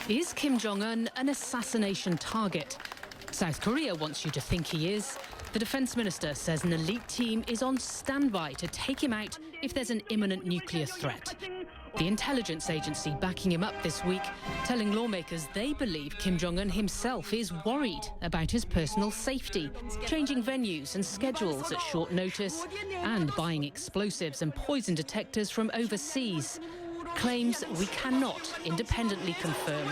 Is Kim Jong-un an assassination target? South Korea wants you to think he is. The defence minister says an elite team is on standby to take him out if there's an imminent nuclear threat. The intelligence agency backing him up this week, telling lawmakers they believe Kim Jong-un himself is worried about his personal safety, changing venues and schedules at short notice, and buying explosives and poison detectors from overseas. Claims we cannot independently confirm.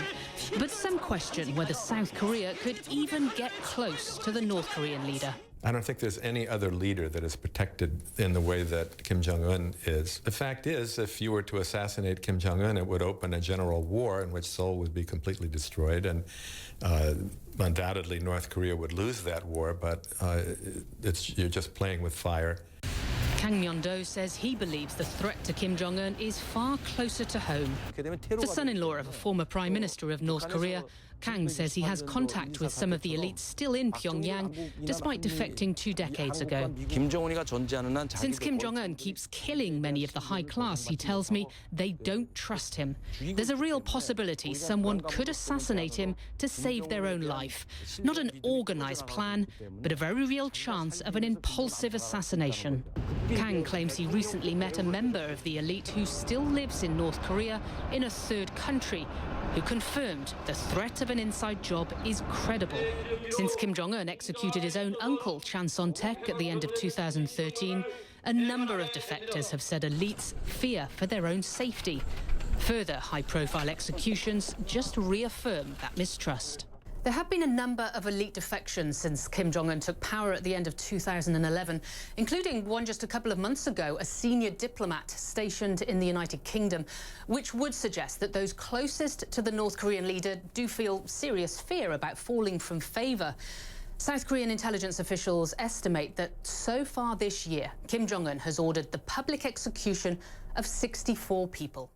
But some question whether South Korea could even get close to the North Korean leader. I don't think there's any other leader that is protected in the way that Kim Jong-un is. The fact is, if you were to assassinate Kim Jong-un, it would open a general war in which Seoul would be completely destroyed, and undoubtedly North Korea would lose that war, but you're just playing with fire. Kang Myon-do says he believes the threat to Kim Jong-un is far closer to home. The son-in-law of a former prime minister of North Korea, Kang says he has contact with some of the elites still in Pyongyang, despite defecting 2 decades ago. Since Kim Jong-un keeps killing many of the high class, he tells me they don't trust him. There's a real possibility someone could assassinate him to save their own life. Not an organized plan, but a very real chance of an impulsive assassination. Kang claims he recently met a member of the elite who still lives in North Korea in a third country, who confirmed the threat of an inside job is credible. Since Kim Jong-un executed his own uncle, Chan Son-taek, at the end of 2013, a number of defectors have said elites fear for their own safety. Further high-profile executions just reaffirm that mistrust. There have been a number of elite defections since Kim Jong-un took power at the end of 2011, including one just a couple of months ago, a senior diplomat stationed in the United Kingdom, which would suggest that those closest to the North Korean leader do feel serious fear about falling from favour. South Korean intelligence officials estimate that so far this year, Kim Jong-un has ordered the public execution of 64 people.